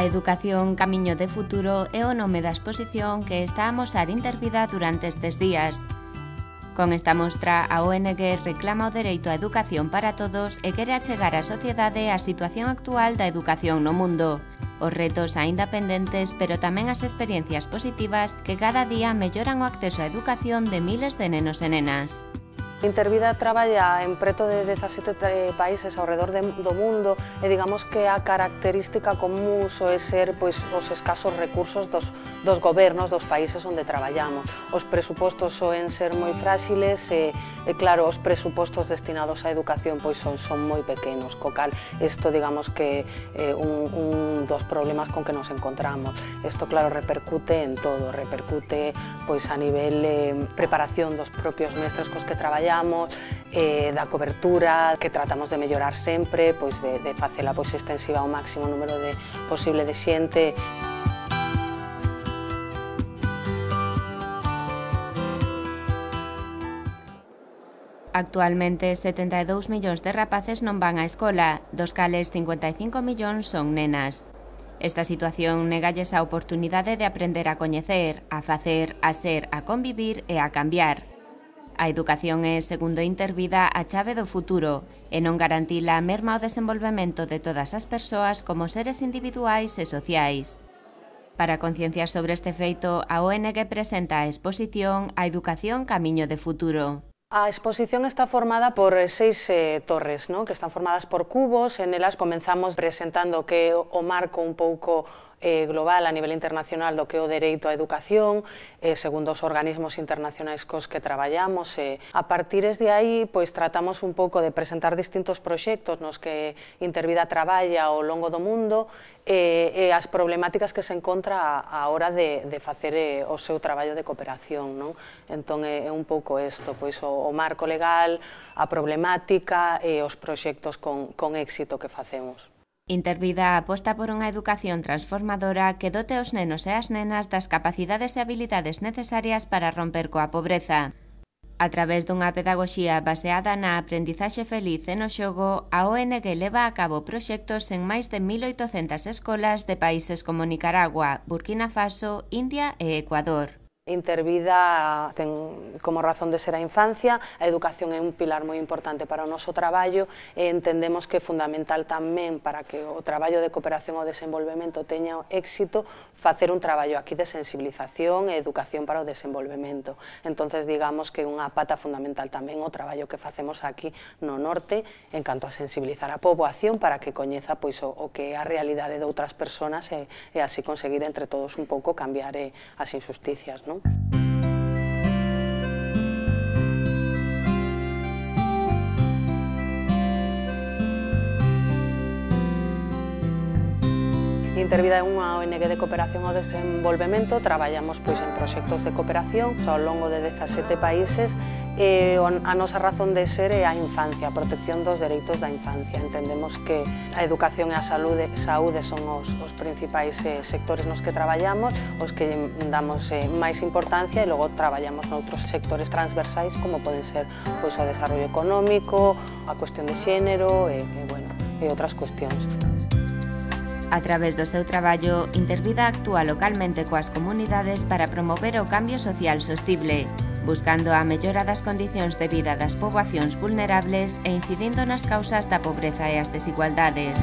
A educación camiño de futuro é o nome da exposición que está a amosar Intervida durante estes días. Con esta mostra, a ONG reclama o dereito á educación para todos e quere achegar á sociedade a situación actual da educación no mundo, os retos aínda pendentes, pero tamén as experiencias positivas que cada día melloran o acceso á educación de miles de nenos e nenas. Intervida traballa en preto de 17 países ao redor do mundo e digamos que a característica común soe ser os escasos recursos dos gobernos dos países onde traballamos. Os presupostos soen ser moi fráxiles e claro, os presupostos destinados á educación son moi pequenos, co cal isto digamos que é un dos problemas con que nos encontramos. Isto claro repercute en todo, repercute a nivel preparación dos propios mestres cos que traballamos, da cobertura que tratamos de mellorar sempre, de facela extensiva ao máximo número posible de xente. Actualmente, 72 millóns de rapaces non van á escola, dos cales 55 millóns son nenas. Esta situación negalles a oportunidade de aprender a coñecer, a facer, a ser, a convivir e a cambiar. A educación é, segundo Intervida, a chave do futuro e non garantila a merma o desenvolvemento de todas as persoas como seres individuais e sociais. Para concienciar sobre este feito, a ONG presenta a exposición A Educación Camiño de Futuro. A exposición está formada por 6 torres, que están formadas por cubos. En elas comenzamos presentando que o marco un pouco global a nivel internacional do que é o dereito á educación, segundo os organismos internacionais cos que traballamos. A partir de aí, tratamos un pouco de presentar distintos proxectos nos que Intervida traballa ao longo do mundo e as problemáticas que se encontra á hora de facer o seu traballo de cooperación. Entón, é un pouco isto, o marco legal, a problemática e os proxectos con éxito que facemos. Intervida aposta por unha educación transformadora que dote os nenos e as nenas das capacidades e habilidades necesarias para romper coa pobreza. A través dunha pedagoxía baseada na aprendizaxe feliz e no xogo, a ONG leva a cabo proxectos en máis de 1.800 escolas de países como Nicaragua, Burkina Faso, India e Ecuador. Intervida ten como razón de ser a infancia, a educación é un pilar moi importante para o noso traballo e entendemos que é fundamental tamén para que o traballo de cooperación ao desenvolvemento teña éxito facer un traballo aquí de sensibilización e educación para o desenvolvemento. Entonces digamos que é unha pata fundamental tamén o traballo que facemos aquí no norte en canto a sensibilizar a poboación para que coñeza o que é a realidade de outras persoas e así conseguir entre todos un pouco cambiar as injusticias. Intervida é unha ONG de cooperación ao desenvolvemento, traballamos en proxectos de cooperación ao longo de 17 países e a nosa razón de ser é a infancia, a protección dos dereitos da infancia. Entendemos que a educación e a saúde son os principais sectores nos que traballamos, os que damos máis importancia e logo traballamos noutros sectores transversais como poden ser o desarrollo económico, a cuestión de xénero e outras cuestións. A través do seu traballo, Intervida actúa localmente coas comunidades para promover o cambio social sostible, buscando a mellora das condicións de vida das poboacións vulnerables e incidindo nas causas da pobreza e as desigualdades.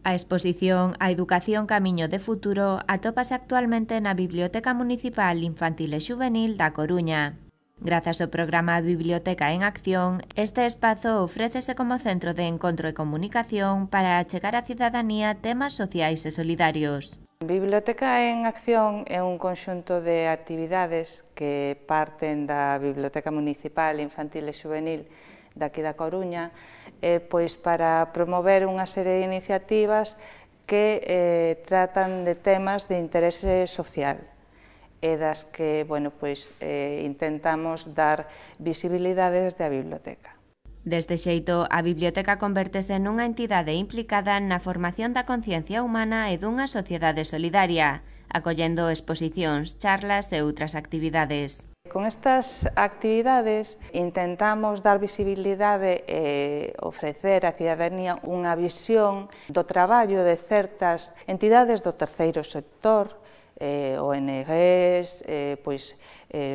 A exposición A Educación Camiño de Futuro atópase actualmente na Biblioteca Municipal Infantil e Xuvenil da Coruña. Grazas ao programa Biblioteca en Acción, este espazo ofrécese como centro de encontro e comunicación para achegar á cidadanía temas sociais e solidarios. Biblioteca en Acción é un conxunto de actividades que parten da Biblioteca Municipal Infantil e Xuvenil daqui da Coruña, para promover unha serie de iniciativas que tratan de temas de interese social e das que intentamos dar visibilidade desde a biblioteca. Deste xeito, a biblioteca convértese nunha entidade implicada na formación da conciencia humana e dunha sociedade solidaria, acollendo exposicións, charlas e outras actividades. Con estas actividades intentamos dar visibilidade e ofrecer á cidadanía unha visión do traballo de certas entidades do terceiro sector, ONGs,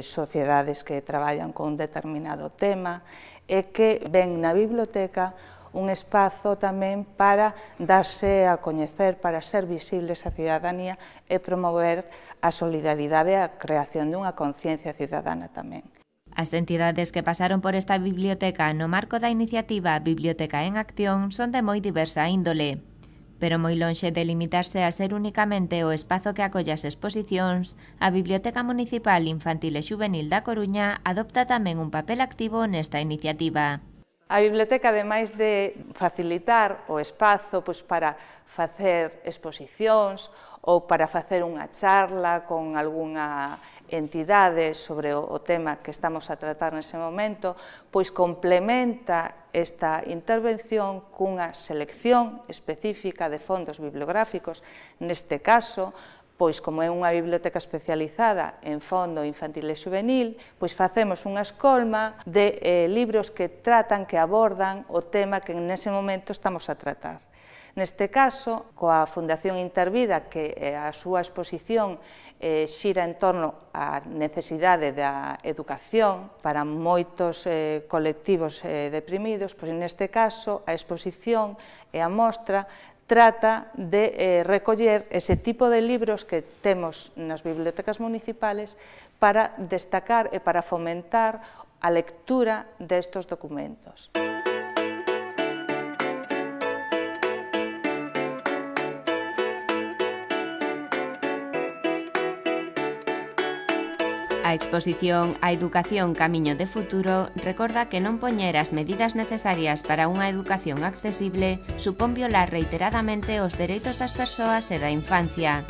sociedades que traballan con un determinado tema e que ven na biblioteca un espazo tamén para darse a coñecer, para ser visibles á cidadanía e promover a solidaridade e a creación dunha conciencia cidadana tamén. As entidades que pasaron por esta biblioteca no marco da iniciativa Biblioteca en Acción son de moi diversa índole, pero moi lonxe de limitarse a ser únicamente o espazo que acolle as exposicións, a Biblioteca Municipal Infantil e Xuvenil da Coruña adopta tamén un papel activo nesta iniciativa. A biblioteca, ademais de facilitar o espazo para facer exposicións ou para facer unha charla con algunha entidade sobre o tema que estamos a tratar nese momento, pois complementa esta intervención cunha selección específica de fondos bibliográficos, neste caso, pois como é unha biblioteca especializada en fondo infantil e xuvenil, pois facemos unha escolma de libros que tratan, que abordan o tema que nese momento estamos a tratar. Neste caso, coa Fundación Intervida, que a súa exposición xira en torno á necesidade da educación para moitos colectivos deprimidos, pois neste caso a exposición e a mostra trata de recoller ese tipo de libros que temos nas bibliotecas municipales para destacar e para fomentar a lectura destes documentos. A exposición A Educación Camiño de Futuro recorda que non poñer as medidas necesarias para unha educación accesible supón violar reiteradamente os dereitos das persoas e da infancia.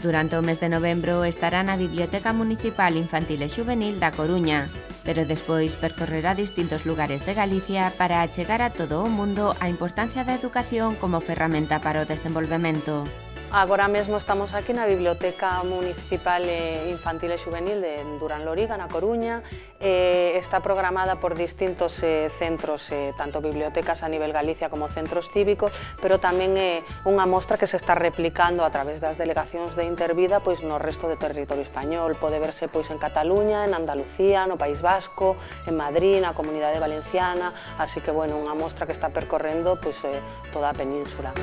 Durante o mes de novembro estará na Biblioteca Municipal Infantil e Xuvenil da Coruña, pero despois percorrerá distintos lugares de Galicia para achegar a todo o mundo a importancia da educación como ferramenta para o desenvolvemento. Agora mesmo estamos aquí na Biblioteca Municipal Infantil e Xuvenil de Durán Loriga, na Coruña. Está programada por distintos centros, tanto bibliotecas a nivel Galicia como centros cívicos, pero tamén é unha mostra que se está replicando a través das delegacións de Intervida no resto do territorio español. Pode verse en Cataluña, en Andalucía, no País Vasco, en Madrid, na Comunidade Valenciana, así que unha mostra que está percorrendo toda a península.